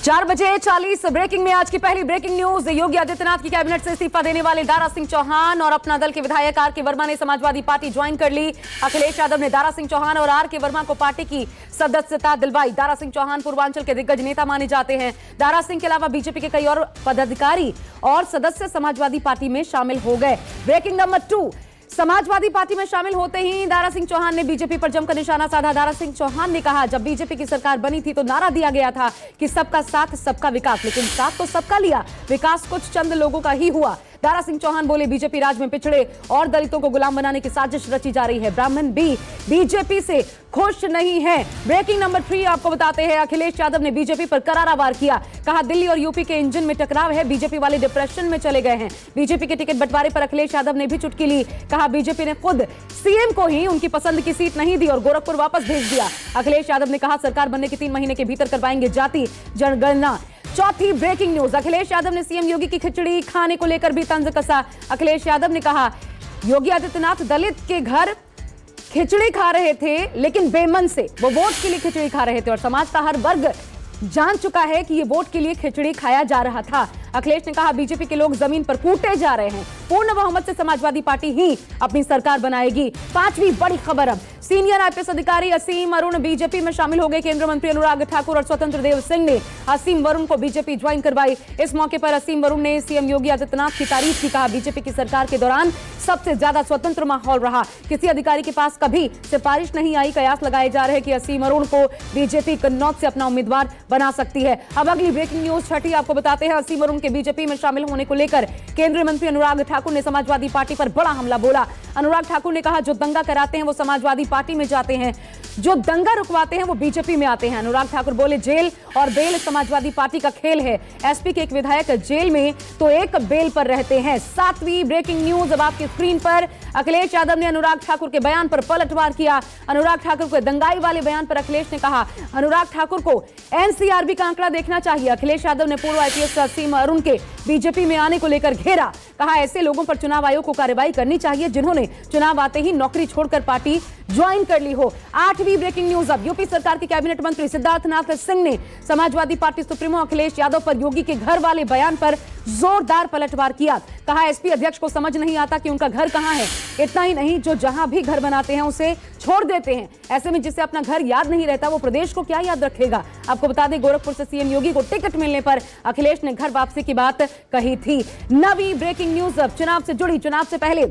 4:40 breaking में आज की पहली ब्रेकिंग न्यूज। योगी आदित्यनाथ की कैबिनेट से इस्तीफा देने वाले दारा सिंह चौहान और अपना दल के विधायक आर के वर्मा ने समाजवादी पार्टी ज्वाइन कर ली। अखिलेश यादव ने दारा सिंह चौहान और आर के वर्मा को पार्टी की सदस्यता दिलवाई। दारा सिंह चौहान पूर्वांचल के दिग्गज नेता माने जाते हैं। दारा सिंह के अलावा बीजेपी के कई और पदाधिकारी और सदस्य समाजवादी पार्टी में शामिल हो गए। ब्रेकिंग नंबर 2, समाजवादी पार्टी में शामिल होते ही दारा सिंह चौहान ने बीजेपी पर जमकर निशाना साधा। दारा सिंह चौहान ने कहा, जब बीजेपी की सरकार बनी थी तो नारा दिया गया था कि सबका साथ सबका विकास, लेकिन साथ तो सबका लिया, विकास कुछ चंद लोगों का ही हुआ। दारा सिंह चौहान बोले, बीजेपी राज में पिछड़े और दलितों को गुलाम बनाने की साजिश रची जा रही है। ब्राह्मण भी बीजेपी से खुश नहीं है। ब्रेकिंग नंबर 3 आपको बताते हैं, अखिलेश यादव ने बीजेपी पर करारा वार किया। कहा, दिल्ली और यूपी के इंजन में टकराव है, बीजेपी वाले डिप्रेशन में चले गए हैं। बीजेपी के टिकट बंटवारे पर अखिलेश यादव ने भी चुटकी ली। कहा, बीजेपी ने खुद सीएम को ही उनकी पसंद की सीट नहीं दी और गोरखपुर वापस भेज दिया। अखिलेश यादव ने कहा, सरकार बनने के 3 महीने के भीतर करवाएंगे जाति जनगणना। चौथी ब्रेकिंग न्यूज, अखिलेश यादव ने सीएम योगी की खिचड़ी खाने को लेकर भी तंज कसा। अखिलेश यादव ने कहा, योगी आदित्यनाथ दलित के घर खिचड़ी खा रहे थे, लेकिन बेमन से वो वोट के लिए खिचड़ी खा रहे थे और समाज का हर वर्ग जान चुका है कि ये वोट के लिए खिचड़ी खाया जा रहा था। अखिलेश ने कहा, बीजेपी के लोग जमीन पर कूटे जा रहे हैं, पूर्ण बहुमत से समाजवादी पार्टी ही अपनी सरकार बनाएगी। 5वीं बड़ी खबर, अब सीनियर आईपीएस अधिकारी असीम अरुण बीजेपी में शामिल हो गए। केंद्रीय मंत्री अनुराग ठाकुर और स्वतंत्र देव सिंह ने असीम वरुण को बीजेपी ज्वाइन करवाई। इस मौके पर असीम वरुण ने सीएम योगी आदित्यनाथ की तारीफ की। कहा, बीजेपी की सरकार के दौरान सबसे ज्यादा स्वतंत्र माहौल रहा, किसी अधिकारी के पास कभी सिफारिश नहीं आई। कयास लगाए जा रहे हैं कि असीम अरुण को बीजेपी कन्नौज से अपना उम्मीदवार बना सकती है। अब अगली ब्रेकिंग न्यूज छठी आपको बताते हैं, असीम अरुण के बीजेपी में शामिल होने को लेकर केंद्रीय मंत्री अनुराग ठाकुर ने समाजवादी पार्टी पर बड़ा हमला बोला। अनुराग ठाकुर ने कहा, जो दंगा कराते हैं वो समाजवादी पार्टी में जाते हैं, जो दंगा रुकवाते हैं वो बीजेपी में आते हैं। अनुराग ठाकुर बोले, जेल और बेल समाजवादी पार्टी का खेल है। एसपी के एक विधायक जेल में तो एक बेल पर रहते हैं। 7वीं ब्रेकिंग न्यूज अब आपकी स्क्रीन पर, अखिलेश यादव ने अनुराग ठाकुर के बयान पर पलटवार किया। अनुराग ठाकुर के दंगाई वाले बयान पर अखिलेश ने कहा, अनुराग ठाकुर को एनसीआरबी का आंकड़ा देखना चाहिए। अखिलेश यादव ने पूर्व आईपीएस असीम अरुण के बीजेपी में आने को लेकर घेरा। कहा, ऐसे लोगों पर चुनाव आयोग को कार्रवाई करनी चाहिए जिन्होंने चुनाव आते ही नौकरी छोड़कर पार्टी ज्वाइन कर ली हो। 8वीं ब्रेकिंग न्यूज, अब यूपी सरकार के कैबिनेट मंत्री सिद्धार्थनाथ सिंह ने समाजवादी पार्टी सुप्रीमो अखिलेश यादव पर योगी के घर वाले बयान पर जोरदार पलटवार किया। कहा, एसपी अध्यक्ष को समझ नहीं आता कि उनका घर कहां है। इतना ही नहीं, जो जहां भी घर बनाते हैं उसे छोड़ देते हैं। ऐसे में जिसे अपना घर याद नहीं रहता वो प्रदेश को क्या याद रखेगा। आपको बता दें, गोरखपुर से सीएम योगी को टिकट मिलने पर अखिलेश ने घर वापसी की बात कही थी। 9वीं ब्रेकिंग न्यूज, अब चुनाव से जुड़ी, चुनाव से पहले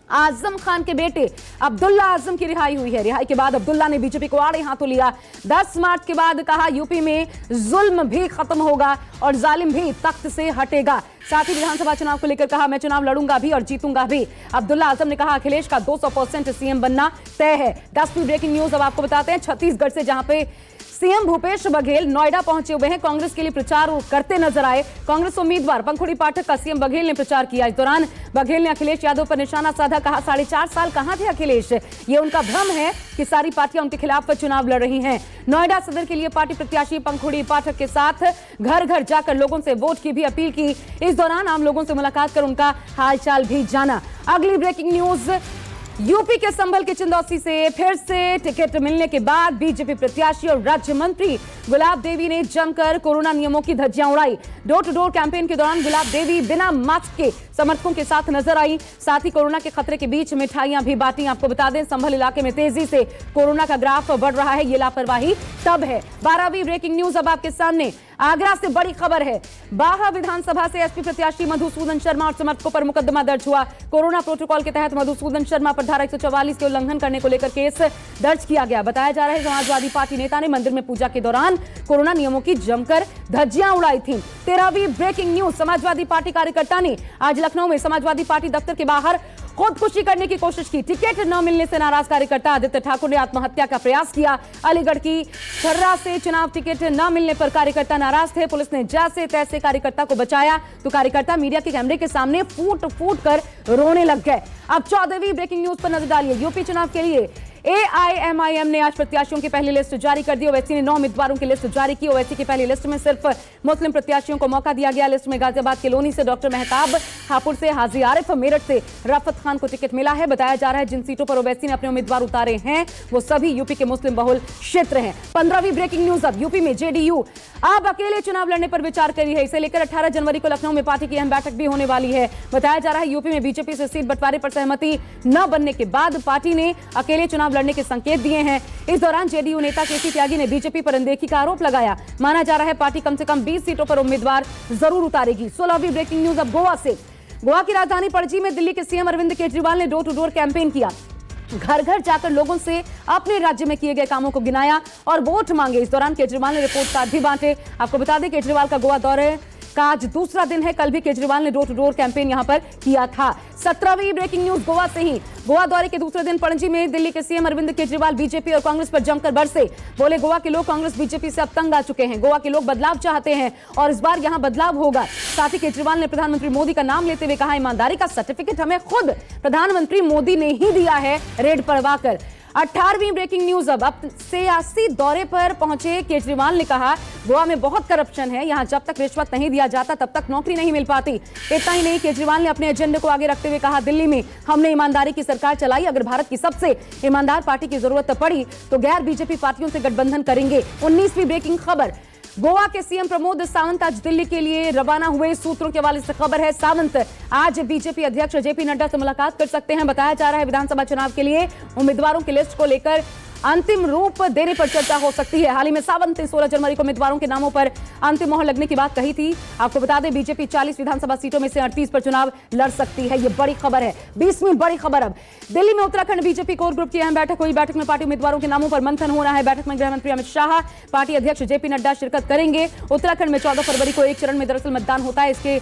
आजम खान के बेटे अब्दुल्ला आजम की रिहाई हुई है। रिहाई के बाद अब्दुल्ला ने बीजेपी को आड़े हाथों लिया। 10 मार्च के बाद कहा, यूपी में जुल्म भी खत्म होगा और जालिम भी तख्त से हटेगा। साथ ही विधानसभा चुनाव को लेकर कहा, मैं चुनाव लड़ूंगा भी और जीतूंगा भी। अब्दुल्ला आजम ने कहा, अखिलेश का 200% सीएम बनना तय है। 10वीं ब्रेकिंग न्यूज अब आपको बताते हैं, छत्तीसगढ़ से, जहां पे सीएम भूपेश बघेल नोएडा पहुंचे हुए हैं, कांग्रेस के लिए प्रचार करते नजर आए। कांग्रेस उम्मीदवार पंखुड़ी पाठक का सीएम बघेल ने प्रचार किया। इस दौरान बघेल ने अखिलेश यादव पर निशाना साधा। कहा, 4.5 साल कहां थे अखिलेश, ये उनका भ्रम है कि सारी पार्टियां उनके खिलाफ चुनाव लड़ रही हैं। नोएडा सदर के लिए पार्टी प्रत्याशी पंखुड़ी पाठक के साथ घर घर जाकर लोगों से वोट की भी अपील की। इस दौरान आम लोगों से मुलाकात कर उनका हालचाल भी जाना। अगली ब्रेकिंग न्यूज, यूपी के संभल के चिंदौसी से फिर से टिकट मिलने के बाद बीजेपी प्रत्याशी और राज्य मंत्री गुलाब देवी ने जमकर कोरोना नियमों की धज्जियां उड़ाई। डोर टू डोर कैंपेन के दौरान गुलाब देवी बिना मास्क के समर्थकों के साथ नजर आई। साथ ही कोरोना के खतरे के बीच मिठाइयां भी बांटी। आपको बता दें, संभल इलाके में तेजी से कोरोना का ग्राफ बढ़ रहा है, ये लापरवाही तब है। 12वीं ब्रेकिंग न्यूज अब आपके सामने, आगरा से बड़ी खबर है। बाहा विधानसभा से एसपी प्रत्याशी मधुसूदन शर्मा और समर्थकों पर मुकदमा दर्ज हुआ। कोरोना प्रोटोकॉल के तहत मधुसूदन शर्मा पर धारा 144 के उल्लंघन करने को लेकर केस दर्ज किया गया। बताया जा रहा है, समाजवादी पार्टी नेता ने मंदिर में पूजा के दौरान कोरोना नियमों की जमकर धज्जियां उड़ाई थी। 13वीं ब्रेकिंग न्यूज, समाजवादी पार्टी कार्यकर्ता ने आज लखनऊ में समाजवादी पार्टी दफ्तर के बाहर खुदकुशी करने की कोशिश की। टिकट न मिलने से नाराज कार्यकर्ता आदित्य ठाकुर ने आत्महत्या का प्रयास किया। अलीगढ़ की खर्रा से चुनाव टिकट न मिलने पर कार्यकर्ता नाराज थे। पुलिस ने जैसे तैसे कार्यकर्ता को बचाया तो कार्यकर्ता मीडिया के कैमरे के सामने फूट फूट कर रोने लग गए। अब 14वीं ब्रेकिंग न्यूज पर नजर डालिए। यूपी चुनाव के लिए एआईएमआईएम ने आज प्रत्याशियों की पहली लिस्ट जारी कर दी। ओवैसी ने 9 उम्मीदवारों की लिस्ट जारी की। ओवैसी की पहली लिस्ट में सिर्फ मुस्लिम प्रत्याशियों को मौका दिया गया। लिस्ट में गाजियाबाद के लोनी से डॉक्टर मेहताब, हापुड़ से हाजी आरिफ, मेरठ से रफत खान को टिकट मिला है। बताया जा रहा है जिन सीटों पर ओवैसी ने अपने उम्मीदवार उतारे हैं वो सभी यूपी के मुस्लिम बहुल क्षेत्र हैं। 15वीं ब्रेकिंग न्यूज अब यूपी में जेडीयू अब अकेले चुनाव लड़ने पर विचार कर रही है। इसे लेकर 18 जनवरी को लखनऊ में पार्टी की अहम बैठक भी होने वाली है। बताया जा रहा है यूपी में बीजेपी से सीट बंटवारे पर सहमति न बनने के बाद पार्टी ने अकेले चुनाव लड़ने के संकेत दिए हैं। इस दौरान जेडीयू नेता केसी त्यागी ने बीजेपी पर अनदेखी का आरोप लगाया। माना जा रहा है पार्टी कम से कम 20 सीटों पर उम्मीदवार जरूर उतारेगी। 16वीं ब्रेकिंग न्यूज अब गोवा से। गोवा की राजधानी पणजी में दिल्ली के सीएम अरविंद केजरीवाल ने डोर टू डोर कैंपेन किया। घर घर जाकर लोगों से अपने राज्य में किए गए कामों को गिनाया और वोट मांगे। इस दौरान केजरीवाल ने रिपोर्ट कार्ड भी बांटे। आपको बता दें केजरीवाल का गोवा दौरे का आज दूसरा दिन है। कल भी केजरीवाल ने डोर टू डोर कैंपेन यहां पर किया था। 17वीं ब्रेकिंग न्यूज गोवा से ही। गोवा दौरे के दूसरे दिन पणजी में दिल्ली के सीएम अरविंद केजरीवाल बीजेपी और कांग्रेस पर जमकर बरसे। बोले गोवा के लोग कांग्रेस बीजेपी से अब तंग आ चुके हैं। गोवा के लोग बदलाव चाहते हैं और इस बार यहां बदलाव होगा। साथ ही केजरीवाल ने प्रधानमंत्री मोदी का नाम लेते हुए कहा ईमानदारी का सर्टिफिकेट हमें खुद प्रधानमंत्री मोदी ने ही दिया है रेड पड़वा कर। 18वीं ब्रेकिंग न्यूज अब सियासी दौरे पर पहुंचे केजरीवाल ने कहा गोवा में बहुत करप्शन है, यहां जब तक रिश्वत नहीं दिया जाता तब तक नौकरी नहीं मिल पाती। इतना ही नहीं केजरीवाल ने अपने एजेंडे को आगे रखते हुए कहा दिल्ली में हमने ईमानदारी की सरकार चलाई, अगर भारत की सबसे ईमानदार पार्टी की जरूरत पड़ी तो गैर बीजेपी पार्टियों से गठबंधन करेंगे। 19वीं ब्रेकिंग खबर गोवा के सीएम प्रमोद सावंत आज दिल्ली के लिए रवाना हुए। सूत्रों के हवाले से खबर है सावंत आज बीजेपी अध्यक्ष जेपी नड्डा से मुलाकात कर सकते हैं। बताया जा रहा है विधानसभा चुनाव के लिए उम्मीदवारों की लिस्ट को लेकर अंतिम रूप देने पर चर्चा हो सकती है। हाल ही में सावंत ने 16 जनवरी को उम्मीदवारों के नामों पर अंतिम मोहर लगने की बात कही थी। आपको बता दें बीजेपी 40 विधानसभा सीटों में से 38 पर चुनाव लड़ सकती है। यह बड़ी खबर है। 20वीं बड़ी खबर अब दिल्ली में उत्तराखंड बीजेपी कोर ग्रुप की अहम बैठक हुई। बैठक में पार्टी उम्मीदवारों के नामों पर मंथन हो रहा है। बैठक में गृह मंत्री अमित शाह, पार्टी अध्यक्ष जेपी नड्डा शिरकत करेंगे। उत्तराखंड में 14 फरवरी को एक चरण में दरअसल मतदान होता है। इसके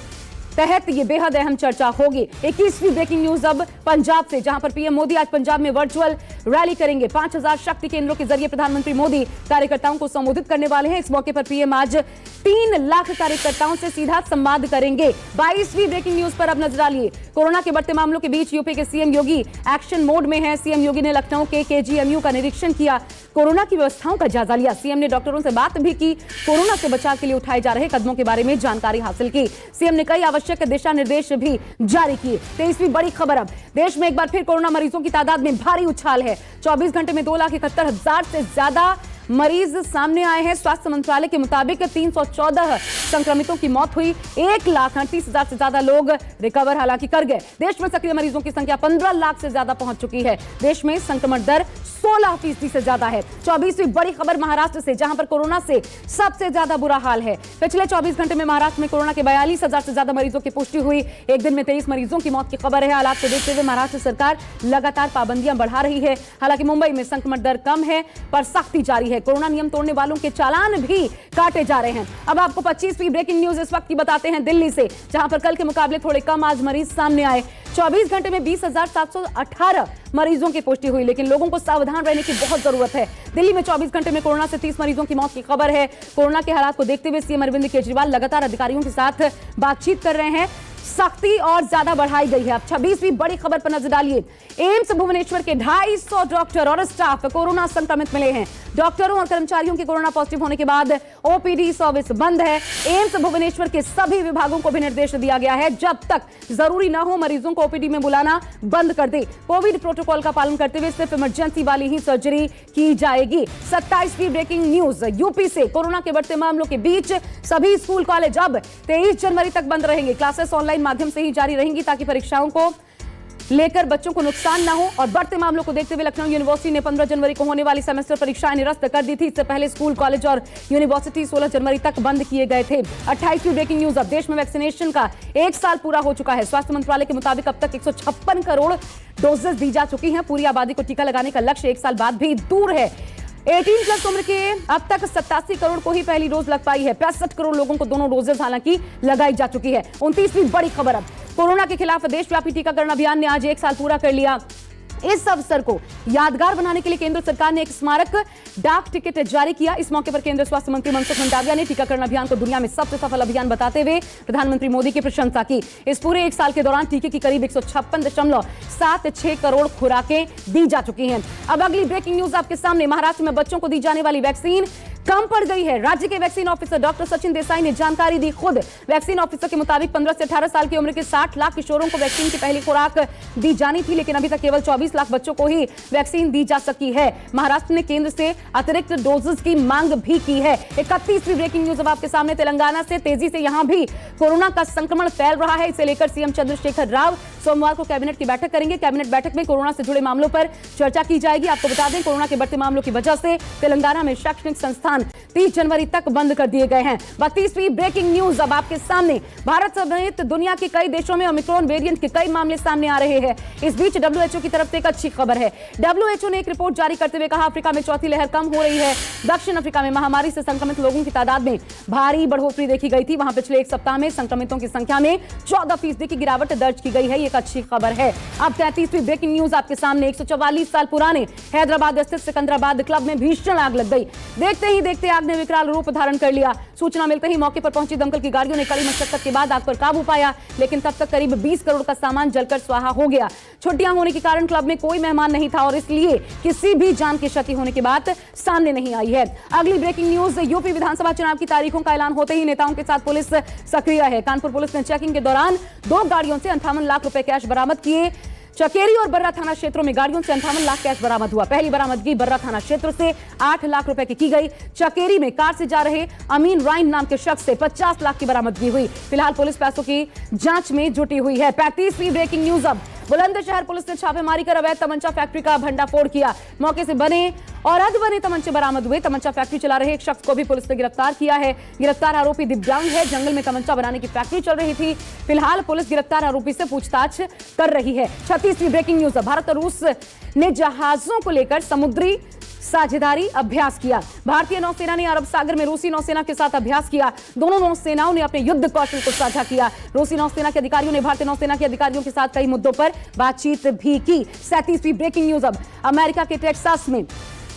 तहत ये बेहद अहम चर्चा होगी। 21वीं ब्रेकिंग न्यूज अब पंजाब से, जहां पर पीएम मोदी आज पंजाब में वर्चुअल रैली करेंगे। 5000 शक्ति केंद्रों के जरिए प्रधानमंत्री मोदी कार्यकर्ताओं को संबोधित करने वाले हैं। इस मौके पर पीएम आज 3 लाख कार्यकर्ताओं से सीधा संवाद करेंगे। 22वीं ब्रेकिंग न्यूज पर अब नजर डालिए। कोरोना के बढ़ते मामलों के बीच यूपी के सीएम योगी एक्शन मोड में है। सीएम योगी ने लखनऊ के केजीएमयू का निरीक्षण किया, कोरोना की व्यवस्थाओं का जायजा लिया। सीएम ने डॉक्टरों से बात भी की, कोरोना से बचाव के लिए उठाए जा रहे कदमों के बारे में जानकारी हासिल की। सीएम ने कई आवश्यक दिशा निर्देश भी जारी किए। 23वीं बड़ी खबर अब देश में एक बार फिर कोरोना मरीजों की तादाद में भारी उछाल है। 24 घंटे में 2,71,000 से ज्यादा मरीज सामने आए हैं। स्वास्थ्य मंत्रालय के मुताबिक 314 संक्रमितों की मौत हुई। 1,38,000 से ज्यादा लोग रिकवर हालांकि कर गए। देश में सक्रिय मरीजों की संख्या 15 लाख से ज्यादा पहुंच चुकी है। देश में संक्रमण दर 16% से ज्यादा है। 24वीं बड़ी खबर महाराष्ट्र से, जहां पर कोरोना से सबसे ज्यादा बुरा हाल है। पिछले 24 घंटे में महाराष्ट्र में कोरोना के 42,000 से ज्यादा मरीजों की पुष्टि हुई। एक दिन में 23 मरीजों की मौत की खबर है। हालात को देखते हुए महाराष्ट्र सरकार लगातार पाबंदियां बढ़ा रही है। हालांकि मुंबई में संक्रमण दर कम है पर सख्ती जारी है। कोरोना नियम तोड़ने वालों के चालान भी काटे जा रहे हैं। अब आपको 25वीं ब्रेकिंग न्यूज इस वक्त की बताते हैं दिल्ली से, जहां पर कल के मुकाबले थोड़े कम आज मरीज सामने आए। 24 घंटे में 20,718 मरीजों की पुष्टि हुई, लेकिन लोगों को सावधान रहने की बहुत जरूरत है। दिल्ली में 24 घंटे में कोरोना से 30 मरीजों की मौत की खबर है। कोरोना के हालात को देखते हुए सीएम अरविंद केजरीवाल लगातार अधिकारियों के साथ बातचीत कर रहे हैं। सख्ती और ज्यादा बढ़ाई गई है। अब 26वीं बड़ी खबर पर नजर डालिए। एम्स भुवनेश्वर के 250 डॉक्टर और स्टाफ कोरोना संक्रमित मिले हैं। डॉक्टरों और कर्मचारियों के कोरोना पॉजिटिव होने के बाद ओपीडी सर्विस बंद है। एम्स भुवनेश्वर के सभी विभागों को भी निर्देश दिया गया है जब तक जरूरी न हो मरीजों को ओपीडी में बुलाना बंद कर दे। कोविड प्रोटोकॉल का पालन करते हुए सिर्फ इमरजेंसी वाली ही सर्जरी की जाएगी। 27वीं ब्रेकिंग न्यूज यूपी से, कोरोना के बढ़ते मामलों के बीच सभी स्कूल कॉलेज अब 23 जनवरी तक बंद रहेंगे। क्लासेस ऑनलाइन माध्यम से ही जारी रहेंगी ताकि परीक्षाओं को लेकर बच्चों को नुकसान न हो। और बढ़ते मामलों को देखते हुए लखनऊ यूनिवर्सिटी ने 15 जनवरी को होने वाली सेमेस्टर परीक्षाएं निरस्त कर दी थी। इससे पहले स्कूल, कॉलेज और यूनिवर्सिटी 16 जनवरी तक बंद किए गए थे। 28वीं ब्रेकिंग न्यूज अब देश में वैक्सीनेशन का 1 साल पूरा हो चुका है। स्वास्थ्य मंत्रालय के मुताबिक अब तक 156 करोड़ डोजेस दी जा चुकी हैं। पूरी आबादी को टीका लगाने का लक्ष्य 1 साल बाद भी दूर है। 18 प्लस उम्र के अब तक 87 करोड़ को ही पहली डोज लग पाई है। 65 करोड़ लोगों को दोनों डोजेस हालांकि लगाई जा चुकी है। 29वीं बड़ी खबर अब कोरोना के खिलाफ देशव्यापी टीकाकरण अभियान ने आज 1 साल पूरा कर लिया। इस अवसर को यादगार बनाने के लिए केंद्र सरकार ने एक स्मारक डाक टिकट जारी किया। इस मौके पर केंद्रीय स्वास्थ्य मंत्री मनसुख मंडाविया ने टीकाकरण अभियान को दुनिया में सबसे सफल अभियान बताते हुए प्रधानमंत्री मोदी की प्रशंसा की। इस पूरे एक साल के दौरान टीके की करीब 156.76 करोड़ खुराकें दी जा चुकी हैं। अब अगली ब्रेकिंग न्यूज आपके सामने। महाराष्ट्र में बच्चों को दी जाने वाली वैक्सीन कम पड़ गई है। राज्य के vaccine officer doctor Sachin Desai ने जानकारी दी। खुद वैक्सीन ऑफिसर के मुताबिक 15 से 18 साल की उम्र के 60 लाख किशोरों को वैक्सीन की पहली खुराक दी जानी थी, लेकिन अभी तक केवल 24 लाख बच्चों को ही वैक्सीन दी जा सकी है। महाराष्ट्र ने केंद्र से अतिरिक्त डोजेस की मांग भी की है। 31वीं ब्रेकिंग न्यूज अब आपके सामने। तेलंगाना से तेजी से यहां भी कोरोना का संक्रमण फैल रहा है। इसे लेकर सीएम चंद्रशेखर राव सोमवार को कैबिनेट की बैठक करेंगे। कैबिनेट बैठक में कोरोना से जुड़े मामलों पर चर्चा की जाएगी। आपको बता दें, कोरोना के बढ़ते मामलों की वजह से तेलंगाना में शैक्षणिक संस्थान 30 जनवरी तक बंद कर दिए गए हैं। 32वीं ब्रेकिंग न्यूज अब आपके सामने। भारत समेत दुनिया के कई देशों में ओमिक्रॉन वेरिएंट के कई मामले सामने आ रहे हैं। इस बीच डब्ल्यूएचओ की तरफ से एक अच्छी खबर है। डब्ल्यूएचओ ने एक रिपोर्ट जारी करते हुए कहा, अफ्रीका में चौथी लहर कम हो रही है। दक्षिण अफ्रीका में महामारी से संक्रमित लोगों की तादाद में भारी बढ़ोतरी देखी गई थी। वहां पिछले एक सप्ताह में संक्रमितों की संख्या में 14% की गिरावट दर्ज की गई है। ये एक अच्छी खबर है। अब 33वीं ब्रेकिंग न्यूज आपके सामने। 144 साल पुराने हैदराबाद स्थित सिकंदराबाद क्लब में भीषण आग लग गई। देखते ही देखते आग ने विकराल रूप धारण कर लिया। सूचना मिलते ही मौके पर पहुंची दमकल की गाड़ियों ने कड़ी मशक्कत के बाद आग पर काबू पाया, लेकिन तब तक करीब 20 करोड़ का सामान जलकर स्वाहा हो गया। छुट्टियां होने के कारण क्लब में कोई मेहमान नहीं था और इसलिए किसी भी जान की क्षति होने की बात सामने नहीं आई है। अगली ब्रेकिंग न्यूज। यूपी विधानसभा चुनाव की तारीखों का ऐलान होते ही नेताओं के साथ पुलिस सक्रिय है। कानपुर पुलिस ने चेकिंग के दौरान 2 गाड़ियों से 58 लाख रुपए कैश बरामद किए। चकेरी और बर्रा थाना क्षेत्रों में गाड़ियों से 58 लाख कैश बरामद हुआ। पहली बरामदगी बर्रा थाना क्षेत्र से 8 लाख रुपए की गई। चकेरी में कार से जा रहे अमीन राइन नाम के शख्स से 50 लाख की बरामदगी हुई। फिलहाल पुलिस पैसों की जांच में जुटी हुई है। 35वीं ब्रेकिंग न्यूज अब। बुलंदशहर पुलिस ने छापेमारी कर अवैध तमंचा फैक्ट्री का भंडाफोड़ किया। मौके से बने और अधबने तमंचे बरामद हुए। तमंचा फैक्ट्री चला रहे एक शख्स को भी पुलिस ने गिरफ्तार किया है। गिरफ्तार आरोपी दिव्यांग है। जंगल में तमंचा बनाने की फैक्ट्री चल रही थी। फिलहाल पुलिस गिरफ्तार आरोपी से पूछताछ कर रही है। 36वीं ब्रेकिंग न्यूज। भारत और रूस ने जहाजों को लेकर समुद्री साझेदारी अभ्यास किया। भारतीय नौसेना ने अरब सागर में रूसी नौसेना के साथ अभ्यास किया। दोनों नौसेनाओं ने अपने युद्ध कौशल को साझा किया। रूसी नौसेना के अधिकारियों ने भारतीय नौसेना के अधिकारियों के साथ कई मुद्दों पर बातचीत भी की। 37वीं ब्रेकिंग न्यूज अब। अमेरिका के टेक्सास में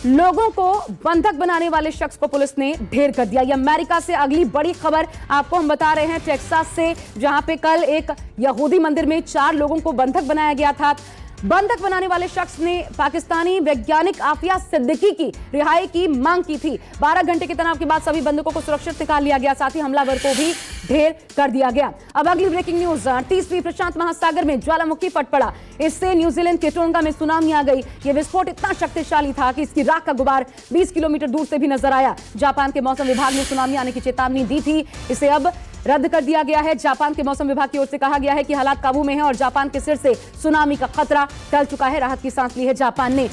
लोगों को बंधक बनाने वाले शख्स को पुलिस ने ढेर कर दिया। ये अमेरिका से अगली बड़ी खबर आपको हम बता रहे हैं, टेक्सास से, जहां पे कल एक यहूदी मंदिर में 4 लोगों को बंधक बनाया गया था। बंधक बनाने वाले शख्स ने पाकिस्तानी वैज्ञानिक आफिया सिद्दीकी की रिहाई की मांग की थी। 12 घंटे के तनाव के बाद सभी बंधकों को सुरक्षित निकाल लिया गया। साथ ही हमलावर को भी ढेर कर दिया गया। अब अगली ब्रेकिंग न्यूज। 38वीं प्रशांत महासागर में ज्वालामुखी फट पड़ा। इससे न्यूजीलैंड के टोंगा में सुनामी आ गई। यह विस्फोट इतना शक्तिशाली था कि इसकी राख का गुबार 20 किलोमीटर दूर से भी नजर आया। जापान के मौसम विभाग ने सुनामी आने की चेतावनी दी थी, इसे अब रद्द कर दिया गया है। जापान के मौसम विभाग की ओर से कहा गया है कि हालात काबू में हैं और जापान के सिर से सुनामी का खतरा टल चुका है। राहत की सांस ली है जापान ने।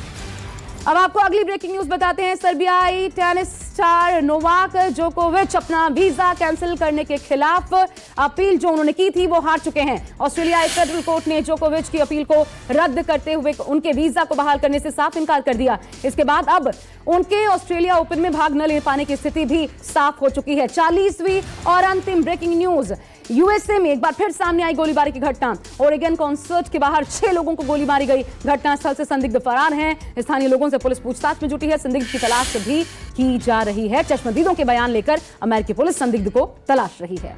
अब आपको अगली ब्रेकिंग न्यूज बताते हैं। सर्बियाई टेनिस स्टार नोवाक जोकोविच अपना वीजा कैंसिल करने के खिलाफ अपील जो उन्होंने की थी वो हार चुके हैं। ऑस्ट्रेलियाई फेडरल कोर्ट ने जोकोविच की अपील को रद्द करते हुए उनके वीजा को बहाल करने से साफ इनकार कर दिया। इसके बाद अब उनके ऑस्ट्रेलिया ओपन में भाग न ले पाने की स्थिति भी साफ हो चुकी है। 40वीं और अंतिम ब्रेकिंग न्यूज। यूएसए में एक बार फिर सामने आई गोलीबारी की घटना। ओरेगन कॉन्सर्ट के बाहर 6 लोगों को गोली मारी गई। घटनास्थल से संदिग्ध फरार हैं। स्थानीय लोगों से पुलिस पूछताछ में जुटी है। संदिग्ध की तलाश भी की जा रही है। चश्मदीदों के बयान लेकर अमेरिकी पुलिस संदिग्ध को तलाश रही है।